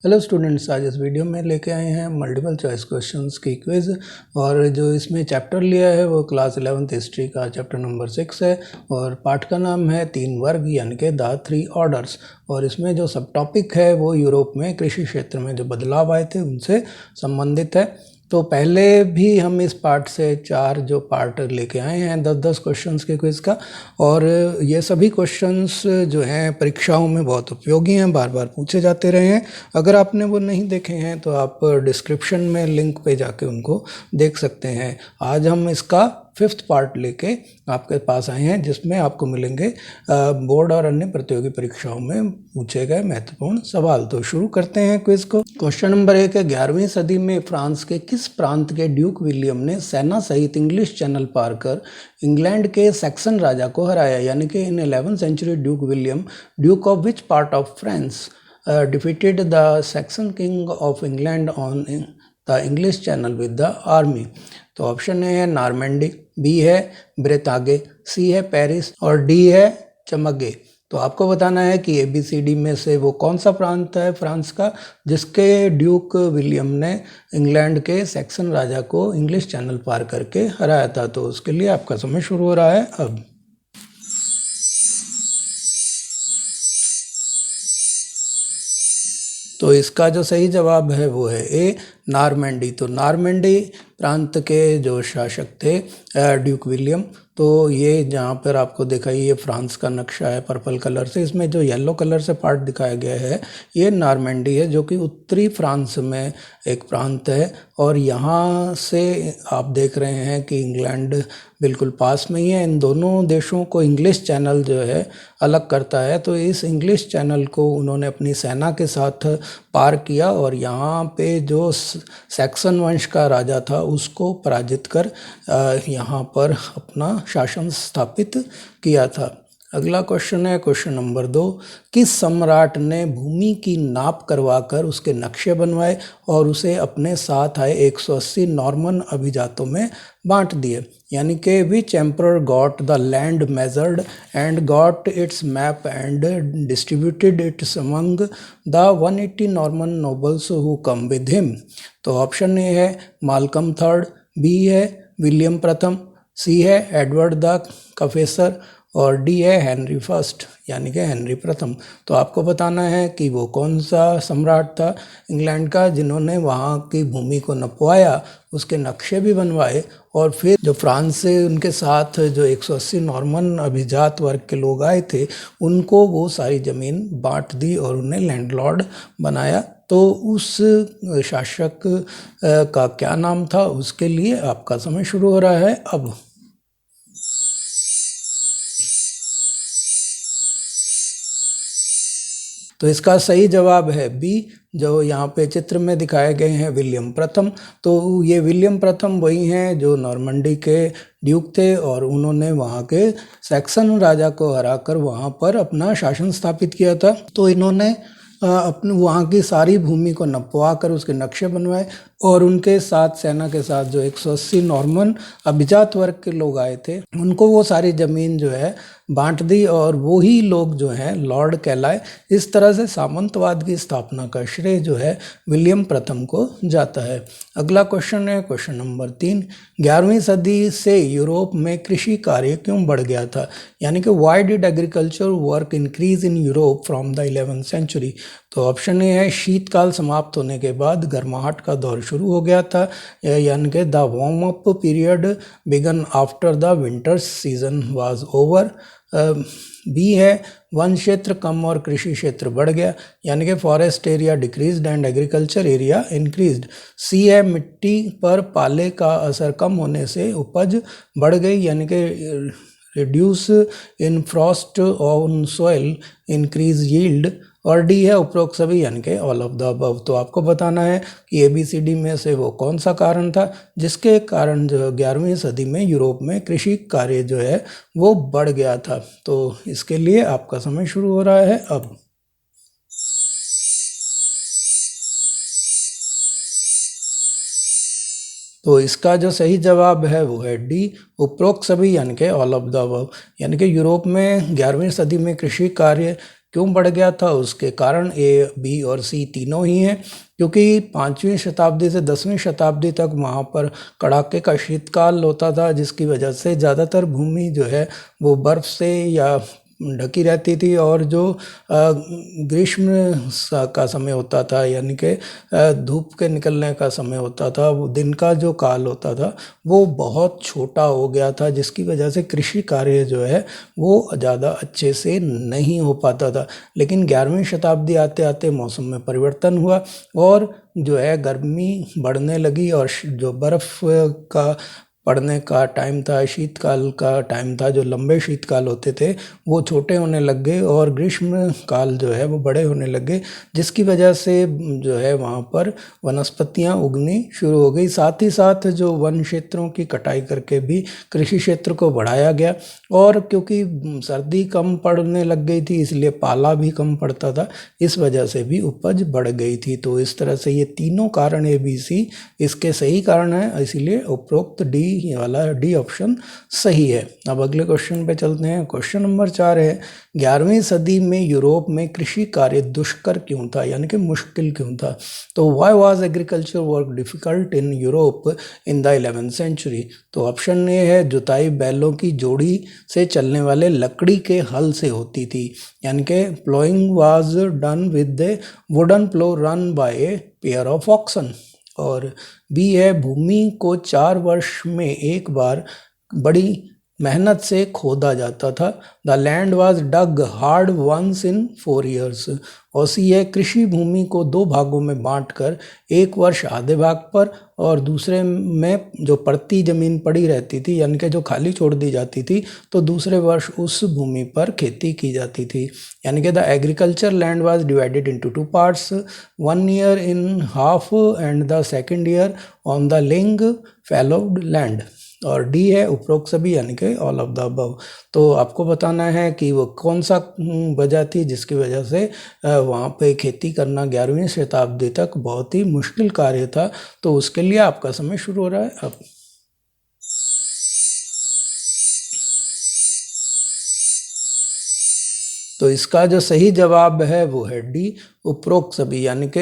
Hello students, आज इस video में लेके आए हैं मल्टीपल चॉइस क्वेश्चंस की क्विज़। और जो इसमें चैप्टर लिया है वो क्लास 11th हिस्ट्री का चैप्टर नंबर 6 है और पाठ का नाम है 3 वर्ग यानी कि द 3 ऑर्डर्स। और इसमें जो सब टॉपिक है वो यूरोप में कृषि क्षेत्र में जो बदलाव आए थे उनसे संबंधित है। तो पहले भी हम इस पार्ट से 4 जो पार्ट लेके आए हैं 10-10 क्वेश्चंस के क्विज़ का। और ये सभी क्वेश्चंस जो हैं परीक्षाओं में बहुत उपयोगी हैं, बार बार पूछे जाते रहे हैं। अगर आपने वो नहीं देखे हैं तो आप डिस्क्रिप्शन में लिंक पे जाके उनको देख सकते हैं। आज हम इसका 5th पार्ट लेके आपके पास आए हैं जिसमें आपको मिलेंगे बोर्ड और अन्य प्रतियोगी परीक्षाओं में पूछे गए महत्वपूर्ण सवाल। तो शुरू करते हैं क्विज को। क्वेश्चन नंबर 1 है, 11वीं सदी में फ्रांस के किस प्रांत के ड्यूक विलियम ने सेना सहित इंग्लिश चैनल पार कर इंग्लैंड के सैक्सन राजा को हराया? यानी कि in 11th century Duke William, Duke of which part of France, defeated the Saxon king of England on the English Channel with the army? तो ऑप्शन ए है नॉर्मैंडी, बी है ब्रेतागे, सी है पेरिस और डी है चमगे। तो आपको बताना है कि ABCD में से वो कौन सा प्रांत है फ्रांस का जिसके ड्यूक विलियम ने इंग्लैंड के सैक्सन राजा को इंग्लिश चैनल पार करके हराया था। तो उसके लिए आपका समय शुरू हो रहा है अब। तो इसका जो सही जवाब है वो है ए नॉर्मैंडी। तो नॉर्मैंडी प्रांत के जो शासक थे ड्यूक विलियम, तो ये जहाँ पर आपको दिखाई ये फ्रांस का नक्शा है पर्पल कलर से, इसमें जो येलो कलर से पार्ट दिखाया गया है ये नॉर्मैंडी है जो कि उत्तरी फ्रांस में एक प्रांत है। और यहाँ से आप देख रहे हैं कि इंग्लैंड बिल्कुल पास में ही है। इन दोनों देशों को इंग्लिश चैनल जो है अलग करता है। तो इस इंग्लिश चैनल को उन्होंने अपनी सेना के साथ पार किया और यहाँ पे जो सैक्सन वंश का राजा था उसको पराजित कर यहाँ पर अपना शासन स्थापित किया था। अगला क्वेश्चन है क्वेश्चन नंबर 2, किस सम्राट ने भूमि की नाप करवाकर उसके नक्शे बनवाए और उसे अपने साथ आए 180 नॉर्मन अभिजातों में बांट दिए? यानी कि which emperor got the land measured and got its map and distributed its among the 180 Norman nobles who come with him? तो ऑप्शन ए है माल्कम थर्ड, बी है विलियम प्रथम, सी है एडवर्ड द कफेसर और डी है Henry first यानी कि Henry प्रथम। तो आपको बताना है कि वो कौन सा सम्राट था इंग्लैंड का जिन्होंने वहाँ की भूमि को नपवाया, उसके नक्शे भी बनवाए और फिर जो फ्रांस से उनके साथ जो 180 नॉर्मन अभिजात वर्ग के लोग आए थे उनको वो सारी ज़मीन बांट दी और उन्हें लैंडलॉर्ड बनाया। तो उस शासक का क्या नाम था? उसके लिए आपका समय शुरू हो रहा है अब। तो इसका सही जवाब है बी, जो यहाँ पे चित्र में दिखाए गए हैं विलियम प्रथम। तो ये विलियम प्रथम वही हैं जो नॉर्मंडी के ड्यूक थे और उन्होंने वहाँ के सैक्सन राजा को हराकर वहाँ पर अपना शासन स्थापित किया था। तो इन्होंने अपने वहाँ की सारी भूमि को नपवा कर उसके नक्शे बनवाए और उनके साथ सेना के साथ जो 180 नॉर्मन अभिजात वर्ग के लोग आए थे उनको वो सारी ज़मीन जो है बांट दी और वो ही लोग जो हैं लॉर्ड कहलाए। इस तरह से सामंतवाद की स्थापना का श्रेय जो है विलियम प्रथम को जाता है। अगला क्वेश्चन है क्वेश्चन नंबर 3, 11वीं सदी से यूरोप में कृषि कार्य क्यों बढ़ गया था? यानी कि why did agriculture work increase in Europe from the 11th century? तो ऑप्शन ए है शीतकाल समाप्त होने के बाद गर्माहट का दौर शुरू हो गया था यानी कि the warm up period began after the winter season was over. B है वन क्षेत्र कम और कृषि क्षेत्र बढ़ गया यानी कि forest area decreased and agriculture area increased. C है मिट्टी पर पाले का असर कम होने से उपज बढ़ गई यानी कि reduce in Frost on soil increase yield. और डी है उपरोक्त सभी यानी कि ऑल ऑफ द अबव। तो आपको बताना है कि ABCD में से वो कौन सा कारण था जिसके कारण जो 11वीं सदी में यूरोप में कृषि कार्य जो है वो बढ़ गया था। तो इसके लिए आपका समय शुरू हो रहा है अब। तो इसका जो सही जवाब है वो है डी, उपरोक्त सभी यानी कि ऑल ऑफ द अबव। यानी कि यूरोप में 11वीं सदी में कृषि कार्य क्यों बढ़ गया था, उसके कारण ए, बी और सी तीनों ही हैं। क्योंकि 5वीं शताब्दी से 10वीं शताब्दी तक वहाँ पर कड़ाके का शीतकाल होता था, जिसकी वजह से ज़्यादातर भूमि जो है वो बर्फ़ से या ढकी रहती थी, और जो ग्रीष्म का समय होता था, यानी कि धूप के निकलने का समय होता था, वो दिन का जो काल होता था वो बहुत छोटा हो गया था, जिसकी वजह से कृषि कार्य जो है वो ज़्यादा अच्छे से नहीं हो पाता था। लेकिन 11वीं शताब्दी आते आते मौसम में परिवर्तन हुआ और जो है गर्मी बढ़ने लगी, और जो बर्फ़ का पड़ने का टाइम था, शीतकाल का टाइम था, जो लंबे शीतकाल होते थे वो छोटे होने लग गए और ग्रीष्म काल जो है वो बड़े होने लग गए, जिसकी वजह से जो है वहाँ पर वनस्पतियाँ उगनी शुरू हो गई। साथ ही साथ जो वन क्षेत्रों की कटाई करके भी कृषि क्षेत्र को बढ़ाया गया, और क्योंकि सर्दी कम पड़ने लग गई थी इसलिए पाला भी कम पड़ता था, इस वजह से भी उपज बढ़ गई थी। तो इस तरह से ये तीनों कारण ABC इसके सही कारण है, इसीलिए उपरोक्त डी वाला डी ऑप्शन सही है। अब अगले क्वेश्चन पे चलते हैं। क्वेश्चन नंबर 4 है, 11वीं सदी में यूरोप में कृषि कार्य दुष्कर क्यों था, यानी कि मुश्किल क्यों था। तो why was agriculture work difficult in Europe in the 11th century. तो ऑप्शन ए है, जुताई बैलों की जोड़ी से चलने वाले लकड़ी के हल से होती थी, यानी कि ploughing was done with the wooden plough run by a pair of oxen. और बी है, भूमि को 4 वर्ष में एक बार बड़ी मेहनत से खोदा जाता था, the land was dug hard once in 4 years। और सी है, कृषि भूमि को 2 भागों में बांटकर एक वर्ष आधे भाग पर और दूसरे में जो पड़ती जमीन पड़ी रहती थी, यानी कि जो खाली छोड़ दी जाती थी, तो दूसरे वर्ष उस भूमि पर खेती की जाती थी। यानी कि the agriculture land was divided into 2 parts, 1 year in half and the second year on the laying fallowed land. और डी है, उपरोक्त सभी, यानी कि ऑल ऑफ द अबव। तो आपको बताना है कि वो कौन सा वजह थी जिसकी वजह से वहाँ पे खेती करना 11वीं शताब्दी तक बहुत ही मुश्किल कार्य था। तो उसके लिए आपका समय शुरू हो रहा है अब। तो इसका जो सही जवाब है वो है डी, उपरोक्त सभी, यानी कि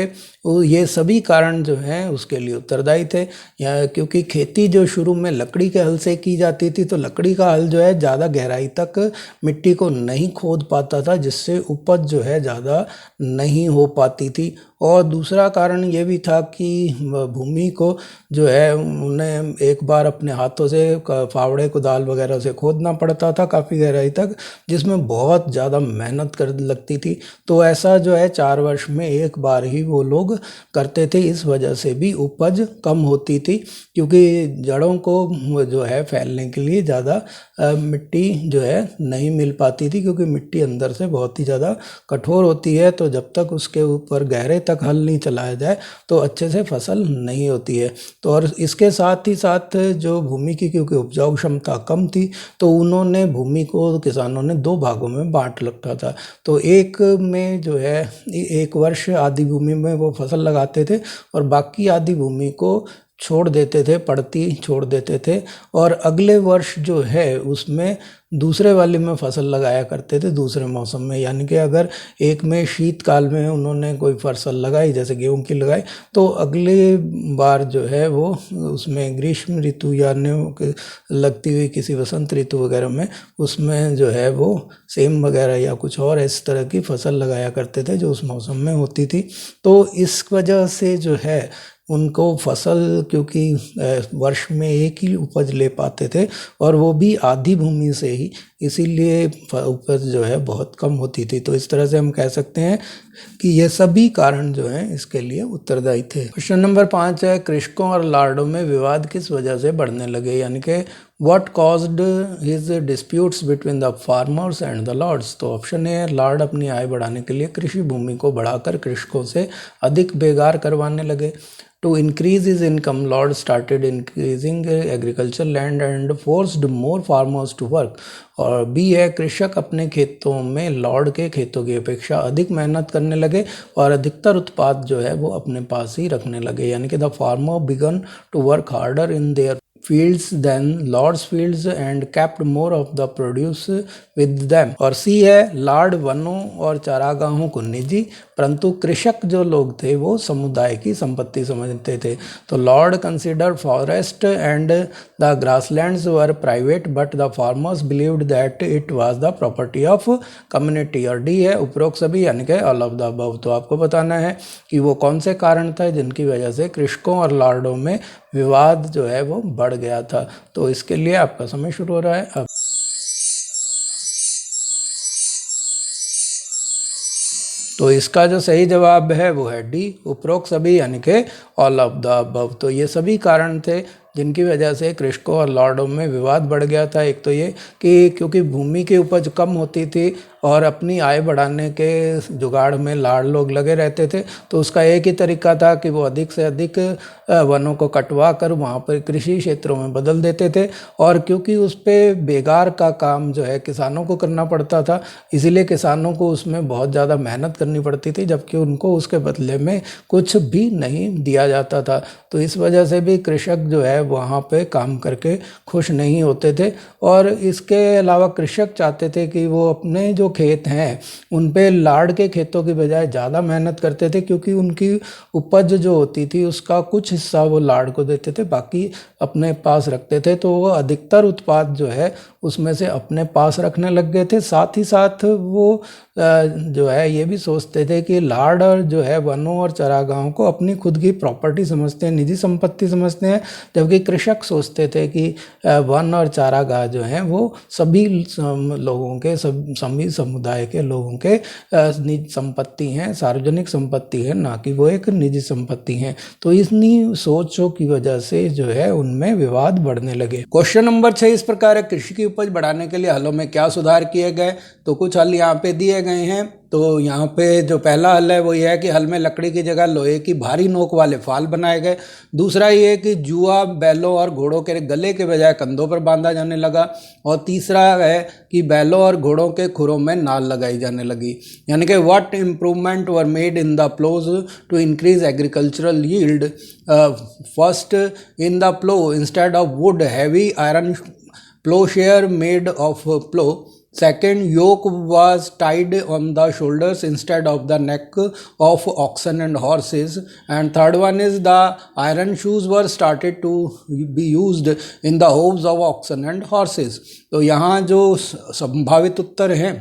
ये सभी कारण जो हैं उसके लिए उत्तरदायी थे। क्योंकि खेती जो शुरू में लकड़ी के हल से की जाती थी, तो लकड़ी का हल जो है ज़्यादा गहराई तक मिट्टी को नहीं खोद पाता था, जिससे उपज जो है ज़्यादा नहीं हो पाती थी। और दूसरा कारण ये भी था कि भूमि को जो है उन्हें एक बार अपने हाथों से फावड़े कुदाल वगैरह से खोदना पड़ता था काफ़ी गहराई तक, जिसमें बहुत ज़्यादा मेहनत कर लगती थी। तो ऐसा जो है 4 वर्ष में एक बार ही वो लोग करते थे, इस वजह से भी उपज कम होती थी, क्योंकि जड़ों को जो है फैलने के लिए ज़्यादा मिट्टी जो है नहीं मिल पाती थी, क्योंकि मिट्टी अंदर से बहुत ही ज़्यादा कठोर होती है। तो जब तक उसके ऊपर गहरे तक हल नहीं चलाया जाए तो अच्छे से फसल नहीं होती है। तो और इसके साथ ही साथ जो भूमि की क्योंकि उपजाऊ क्षमता कम थी, तो उन्होंने भूमि को किसानों ने 2 भागों में बांट रखा था। तो एक में जो है एक वर्ष आधी भूमि में वो फसल लगाते थे और बाकी आधी भूमि को छोड़ देते थे, पड़ती छोड़ देते थे, और अगले वर्ष जो है उसमें दूसरे वाले में फसल लगाया करते थे दूसरे मौसम में। यानी कि अगर एक में शीतकाल में उन्होंने कोई फसल लगाई, जैसे गेहूं की लगाई, तो अगले बार जो है वो उसमें ग्रीष्म ऋतु या लगती हुई किसी वसंत ऋतु वगैरह में उसमें जो है वो सेम वगैरह या कुछ और इस तरह की फसल लगाया करते थे जो उस मौसम में होती थी। तो इस वजह से जो है उनको फसल, क्योंकि वर्ष में एक ही उपज ले पाते थे और वो भी आधी भूमि से ही, इसीलिए उपज जो है बहुत कम होती थी। तो इस तरह से हम कह सकते हैं कि ये सभी कारण जो हैं इसके लिए उत्तरदायी थे। क्वेश्चन नंबर 5 है, कृषकों और लॉर्डों में विवाद किस वजह से बढ़ने लगे, यानी कि what caused his disputes between the farmers and the lords. तो ऑप्शन ए है, लॉर्ड अपनी आय बढ़ाने के लिए कृषि भूमि को बढ़ाकर कृषकों से अधिक बेगार करवाने लगे। To increase his income, Lord started increasing agriculture land and forced more farmers to work। और बी है, कृषक अपने खेतों में लॉर्ड के खेतों की अपेक्षा अधिक मेहनत करने लगे और अधिकतर उत्पाद जो है वो अपने पास ही रखने लगे। यानी कि the farmer began to work harder in their fields than lord's fields and kept more of the produce with them। और सी है, लॉर्ड वनों और चारागाहों को निजी परंतु कृषक जो लोग थे वो समुदाय की संपत्ति समझते थे। तो Lord consider forest and the grasslands were private but the farmers believed that it was the property of community. और डी है, उपरोक्त सभी यानी कि ऑल ऑफ द अबव। तो आपको बताना है कि वो कौन से कारण थे जिनकी वजह से कृषकों और लॉर्डों में विवाद जो है वो बढ़ गया था। तो इसके लिए आपका समय शुरू हो रहा है अब। तो इसका जो सही जवाब है वो है डी, उपरोक्त सभी यानी कि ऑल ऑफ द अबव। तो ये सभी कारण थे जिनकी वजह से कृषकों और लॉर्डों में विवाद बढ़ गया था। एक तो ये कि क्योंकि भूमि की उपज कम होती थी और अपनी आय बढ़ाने के जुगाड़ में लॉर्ड लोग लगे रहते थे, तो उसका एक ही तरीका था कि वो अधिक से अधिक वनों को कटवा कर वहाँ पर कृषि क्षेत्रों में बदल देते थे। और क्योंकि उस पर बेगार का काम जो है किसानों को करना पड़ता था, इसीलिए किसानों को उसमें बहुत ज़्यादा मेहनत करनी पड़ती थी, जबकि उनको उसके बदले में कुछ भी नहीं दिया जाता था। तो इस वजह से भी कृषक जो है वहाँ पे काम करके खुश नहीं होते थे। और इसके अलावा कृषक चाहते थे कि वो अपने जो खेत हैं उन पे लॉर्ड के खेतों की बजाय ज़्यादा मेहनत करते थे, क्योंकि उनकी उपज जो होती थी उसका कुछ हिस्सा वो लॉर्ड को देते थे, बाकी अपने पास रखते थे। तो वो अधिकतर उत्पाद जो है उसमें से अपने पास रखने लग गए थे। साथ ही साथ वो जो है ये भी सोचते थे कि लॉर्ड और जो है वनों और चरागाहों को अपनी खुद की प्रॉपर्टी समझते हैं, निजी संपत्ति समझते हैं, जबकि कृषक सोचते थे कि वन और चारागाह जो हैं वो सभी लोगों के सभी समुदाय के लोगों के निजी संपत्ति हैं, सार्वजनिक संपत्ति है, ना कि वो एक निजी संपत्ति है। तो इतनी सोचों की वजह से जो है उनमें विवाद बढ़ने लगे। क्वेश्चन नंबर 6 इस प्रकार है, कृषि की उपज बढ़ाने के लिए हलों में क्या सुधार किए गए। तो कुछ हल यहाँ पे दिए गए हैं। तो यहाँ पे जो पहला हल है वो ये है कि हल में लकड़ी की जगह लोहे की भारी नोक वाले फाल बनाए गए। दूसरा ये है कि जुआ बैलों और घोड़ों के गले के बजाय कंधों पर बांधा जाने लगा। और तीसरा है कि बैलों और घोड़ों के खुरों में नाल लगाई जाने लगी। यानी कि what improvement were made in the ploughs to increase agricultural yield. First, in the plough instead of wood heavy iron plowshare made of plow. Second, yoke was tied on the shoulders instead of the neck of oxen and horses. And third one is the iron shoes were started to be used in the hooves of oxen and horses. तो यहाँ जो संभावित उत्तर हैं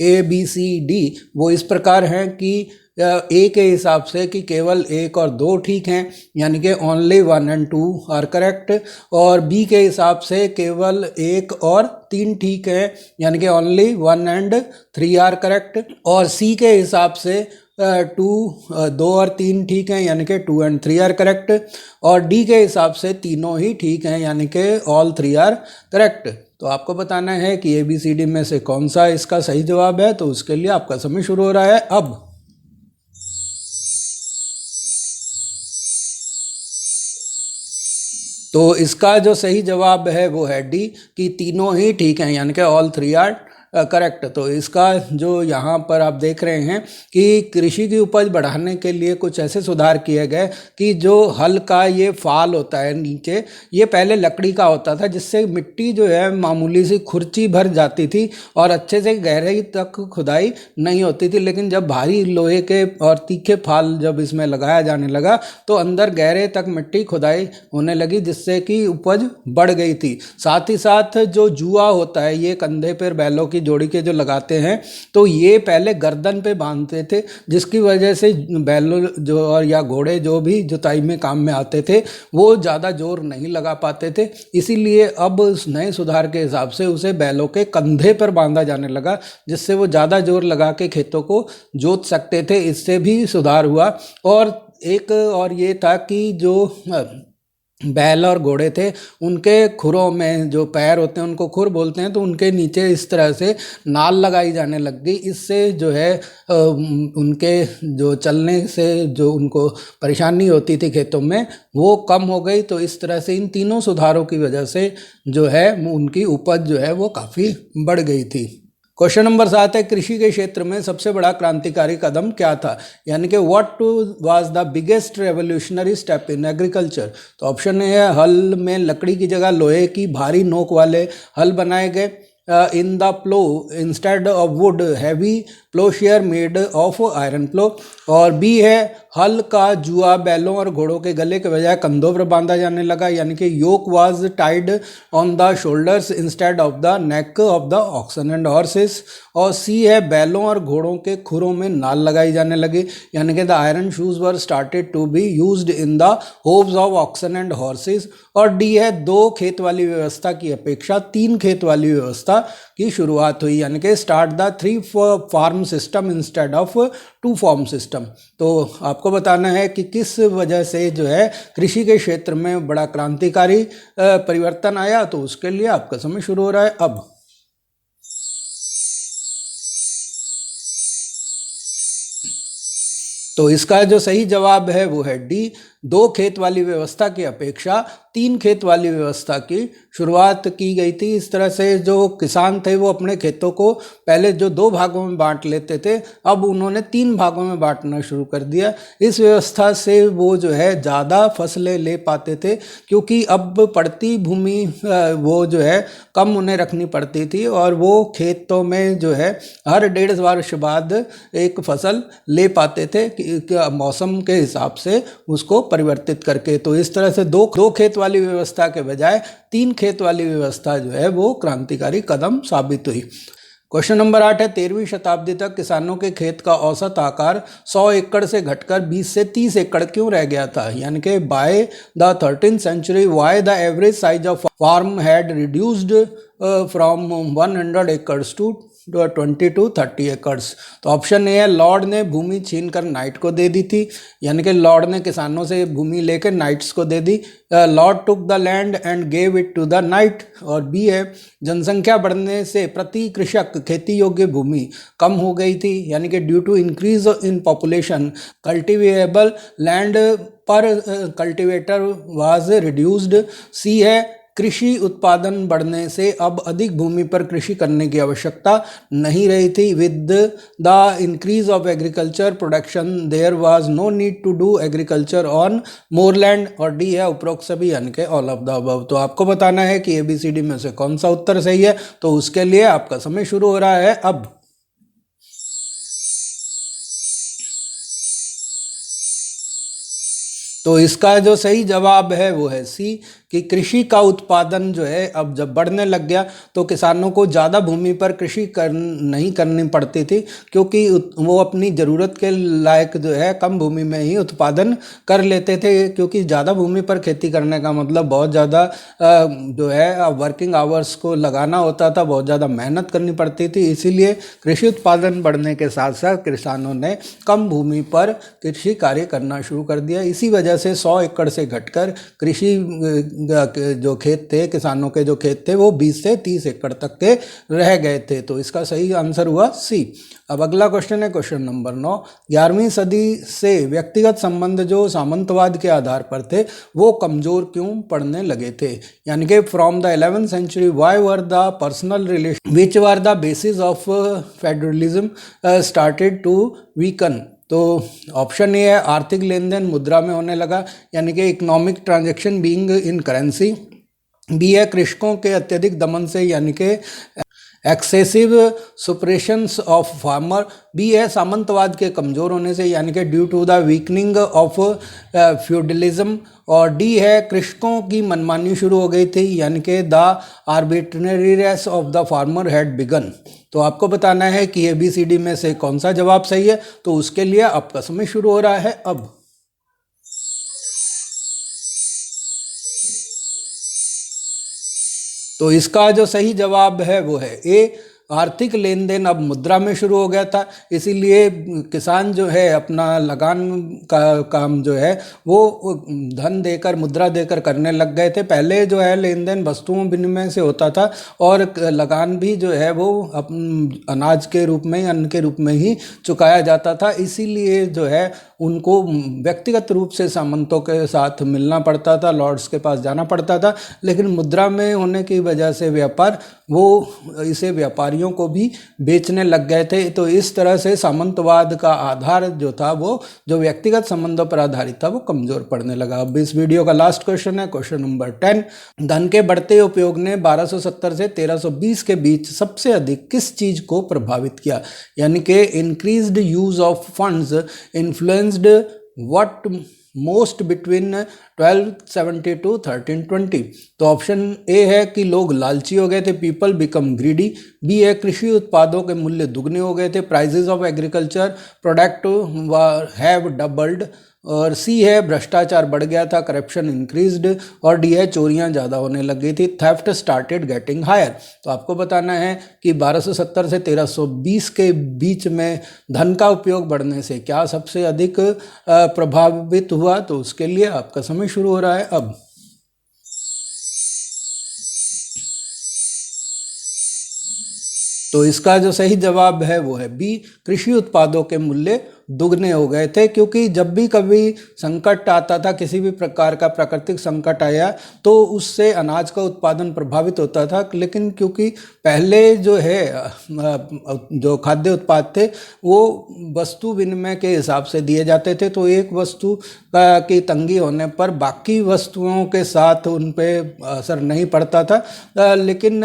A, B, C, D वो इस प्रकार हैं कि ए के हिसाब से कि केवल 1 और 2 ठीक हैं, यानी कि ओनली 1 and 2 आर करेक्ट। और बी के हिसाब से केवल 1 और 3 ठीक हैं, यानी कि ओनली 1 and 3 आर करेक्ट। और सी के हिसाब से 2 और 3 ठीक हैं, यानी कि 2 and 3 आर करेक्ट। और डी के हिसाब से तीनों ही ठीक हैं, यानी कि ऑल 3 आर करेक्ट। तो आपको बताना है कि ABCD में से कौन सा इसका सही जवाब है। तो उसके लिए आपका समय शुरू हो रहा है अब। तो इसका जो सही जवाब है वो है डी, कि तीनों ही ठीक हैं, यानी कि ऑल 3 आर करेक्ट। तो इसका जो यहाँ पर आप देख रहे हैं कि कृषि की उपज बढ़ाने के लिए कुछ ऐसे सुधार किए गए कि जो हल का ये फाल होता है नीचे, ये पहले लकड़ी का होता था, जिससे मिट्टी जो है मामूली सी खुर्ची भर जाती थी और अच्छे से गहराई तक खुदाई नहीं होती थी। लेकिन जब भारी लोहे के और तीखे फाल जब इसमें लगाया जाने लगा तो अंदर गहरे तक मिट्टी खुदाई होने लगी, जिससे कि उपज बढ़ गई थी। साथ ही साथ जो जुआ होता है ये कंधे पर बैलों की जोड़ी के जो लगाते हैं, तो ये पहले गर्दन पे बांधते थे, जिसकी वजह से बैलों जो और या घोड़े जो भी जुताई में काम में आते थे वो ज़्यादा जोर नहीं लगा पाते थे। इसीलिए अब उस नए सुधार के हिसाब से उसे बैलों के कंधे पर बांधा जाने लगा, जिससे वो ज़्यादा जोर लगा के खेतों को जोत सकते थे। इससे भी सुधार हुआ। और एक और ये था कि जो बैल और घोड़े थे उनके खुरों में जो पैर होते हैं उनको खुर बोलते हैं, तो उनके नीचे इस तरह से नाल लगाई जाने लग गई। इससे जो है उनके जो चलने से जो उनको परेशानी होती थी खेतों में वो कम हो गई। तो इस तरह से इन तीनों सुधारों की वजह से जो है उनकी उपज जो है वो काफ़ी बढ़ गई थी। क्वेश्चन नंबर 7 है, कृषि के क्षेत्र में सबसे बड़ा क्रांतिकारी कदम क्या था, यानी कि what was the biggest revolutionary step in agriculture. तो ऑप्शन ए है, हल में लकड़ी की जगह लोहे की भारी नोक वाले हल बनाए गए। In the plough instead of wood heavy ploughshare made of iron plough. और बी है, हल का जुआ बैलों और घोड़ों के गले के बजाय कंधों पर बांधा जाने लगा, यानी कि yoke was tied on the shoulders instead of the neck of the oxen and horses. और सी है, बैलों और घोड़ों के खुरों में नाल लगाई जाने लगी, यानी कि the iron shoes were started to be used in the hooves of oxen and horses. और डी है, 2 खेत वाली व्यवस्था की अपेक्षा 3 खेत वाली व्यवस्था की शुरुआत हुई, यानी कि start the 3 farm system instead of 2 farm system. तो आपको बताना है कि किस वजह से जो है कृषि के क्षेत्र में बड़ा क्रांतिकारी परिवर्तन आया। तो उसके लिए आपका समय शुरू हो रहा है अब। तो इसका जो सही जवाब है वो है डी, 2 खेत वाली व्यवस्था की अपेक्षा 3 खेत वाली व्यवस्था की शुरुआत की गई थी। इस तरह से जो किसान थे वो अपने खेतों को पहले जो 2 भागों में बांट लेते थे, अब उन्होंने 3 भागों में बांटना शुरू कर दिया। इस व्यवस्था से वो जो है ज़्यादा फसलें ले पाते थे, क्योंकि अब पड़ती भूमि वो जो है कम उन्हें रखनी पड़ती थी, और वो खेतों में जो है हर 1.5 वर्ष बाद एक फसल ले पाते थे मौसम के हिसाब से उसको परिवर्तित करके। तो इस तरह से दो खेत वाली व्यवस्था के बजाय 3 खेत वाली व्यवस्था जो है वो क्रांतिकारी कदम साबित हुई। क्वेश्चन नंबर 8 है, 13वीं शताब्दी तक किसानों के खेत का औसत आकार 100 एकड़ से घटकर 20 से 30 एकड़ क्यों रह गया था, यानी कि by the 13th century why the average size of farm had reduced from 100 acres to 20 to 30 acres. तो ऑप्शन ए है, लॉर्ड ने भूमि छीनकर नाइट को दे दी थी, यानी कि लॉर्ड ने किसानों से भूमि लेकर नाइट्स को दे दी। Lord took the land and gave it to the knight. और बी है, जनसंख्या बढ़ने से प्रति कृषक खेती योग्य भूमि कम हो गई थी, यानी कि due to increase in population cultivable land पर कल्टिवेटर वाज रिड्यूस्ड। सी है, कृषि उत्पादन बढ़ने से अब अधिक भूमि पर कृषि करने की आवश्यकता नहीं रही थी। With the increase of agriculture production there was no need to do agriculture on more land. और डी है, उपरोक्त सभी, यानी कि ऑल ऑफ द अबव। तो आपको बताना है कि ABCD में से कौन सा उत्तर सही है। तो उसके लिए आपका समय शुरू हो रहा है अब। तो इसका जो सही जवाब है वो है सी, कि कृषि का उत्पादन जो है अब जब बढ़ने लग गया तो किसानों को ज़्यादा भूमि पर कृषि नहीं करनी पड़ती थी, क्योंकि वो अपनी ज़रूरत के लायक जो है कम भूमि में ही उत्पादन कर लेते थे। क्योंकि ज़्यादा भूमि पर खेती करने का मतलब बहुत ज़्यादा जो है वर्किंग आवर्स को लगाना होता था, बहुत ज़्यादा मेहनत करनी पड़ती थी। इसीलिए कृषि उत्पादन बढ़ने के साथ साथ किसानों ने कम भूमि पर कृषि कार्य करना शुरू कर दिया। इसी वजह से 100 एकड़ से घटकर कृषि जो खेत थे, किसानों के जो खेत थे, वो 20 से 30 एकड़ तक के रह गए थे। तो इसका सही आंसर हुआ सी। अब अगला क्वेश्चन है क्वेश्चन नंबर 9, 11वीं सदी से व्यक्तिगत संबंध जो सामंतवाद के आधार पर थे वो कमजोर क्यों पड़ने लगे थे, यानी कि from the 11th century why were the personal relation which were the basis of federalism started to weaken. तो ऑप्शन ए है, आर्थिक लेन देन मुद्रा में होने लगा, यानी कि economic transaction being in currency. B है, कृषकों के अत्यधिक दमन से, यानी कि excessive suppressions of farmer. B है, सामंतवाद के कमज़ोर होने से, यानी कि due to the weakening of feudalism. और डी है, कृषकों की मनमानी शुरू हो गई थी, यानी कि the arbitrariness of the farmer had begun. तो आपको बताना है कि ABCD में से कौन सा जवाब सही है। तो उसके लिए आपका समय शुरू हो रहा है अब। तो इसका जो सही जवाब है वो है ए, आर्थिक लेन देन अब मुद्रा में शुरू हो गया था। इसीलिए किसान जो है अपना लगान का काम जो है वो धन देकर, मुद्रा देकर करने लग गए थे। पहले जो है लेन देन वस्तुओं विनिमय से होता था, और लगान भी जो है वो अनाज के रूप में, अन्न के रूप में ही चुकाया जाता था। इसीलिए जो है उनको व्यक्तिगत रूप से सामंतों के साथ मिलना पड़ता था, लॉर्ड्स के पास जाना पड़ता था। लेकिन मुद्रा में होने की वजह से व्यापार, वो इसे व्यापारियों को भी बेचने लग गए थे। तो इस तरह से सामंतवाद का आधार जो था, वो जो व्यक्तिगत संबंधों पर आधारित था, वो कमजोर पड़ने लगा। अब इस वीडियो का लास्ट क्वेश्चन है, क्वेश्चन नंबर 10। धन के बढ़ते उपयोग ने 1270 से 1320 के बीच सबसे अधिक किस चीज को प्रभावित किया? यानी कि increased use of funds influenced what most between 1270 to 1320। तो ऑप्शन ए है कि लोग लालची हो गए थे, पीपल बिकम ग्रीडी। बी है कृषि उत्पादों के मूल्य दुगने हो गए थे, prizes of agriculture product have doubled. और सी है भ्रष्टाचार बढ़ गया था, करप्शन इंक्रीज्ड। और डी है चोरियां ज़्यादा होने लग गई थी, थेफ्ट स्टार्टेड गेटिंग हायर। तो आपको बताना है कि 1270 से 1320 के बीच में धन का उपयोग बढ़ने से क्या सबसे अधिक प्रभावित हुआ? तो उसके लिए आपका समय शुरू हो रहा है अब। तो इसका जो सही जवाब है वो है बी, कृषि उत्पादों के मूल्य दुगने हो गए थे। क्योंकि जब भी कभी संकट आता था, किसी भी प्रकार का प्राकृतिक संकट आया, तो उससे अनाज का उत्पादन प्रभावित होता था। लेकिन क्योंकि पहले जो है जो खाद्य उत्पाद थे, वो वस्तु विनिमय के हिसाब से दिए जाते थे। तो एक वस्तु की तंगी होने पर बाकी वस्तुओं के साथ उन पे असर नहीं पड़ता था। लेकिन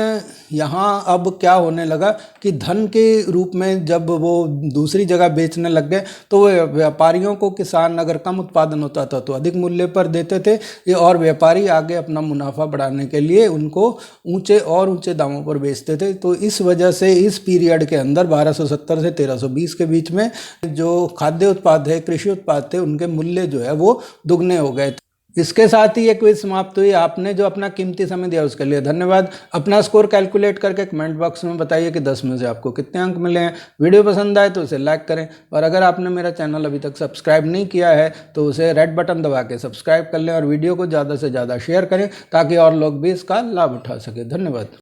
यहाँ अब क्या होने लगा कि धन के रूप में जब वो दूसरी जगह बेचने लग गए, तो व्यापारियों को किसान अगर कम उत्पादन होता था तो अधिक मूल्य पर देते थे ये, और व्यापारी आगे अपना मुनाफा बढ़ाने के लिए उनको ऊंचे और ऊंचे दामों पर बेचते थे। तो इस वजह से इस पीरियड के अंदर 1270 से 1320 के बीच में जो खाद्य उत्पाद है, कृषि उत्पाद थे, उनके मूल्य जो है वो दुगने हो गए थे। इसके साथ ही ये क्विज समाप्त हुई। आपने जो अपना कीमती समय दिया उसके लिए धन्यवाद। अपना स्कोर कैलकुलेट करके कमेंट बॉक्स में बताइए कि 10 में से आपको कितने अंक मिले हैं। वीडियो पसंद आए तो उसे लाइक करें, और अगर आपने मेरा चैनल अभी तक सब्सक्राइब नहीं किया है तो उसे रेड बटन दबा के सब्सक्राइब कर लें, और वीडियो को ज़्यादा से ज़्यादा शेयर करें ताकि और लोग भी इसका लाभ उठा सकें। धन्यवाद।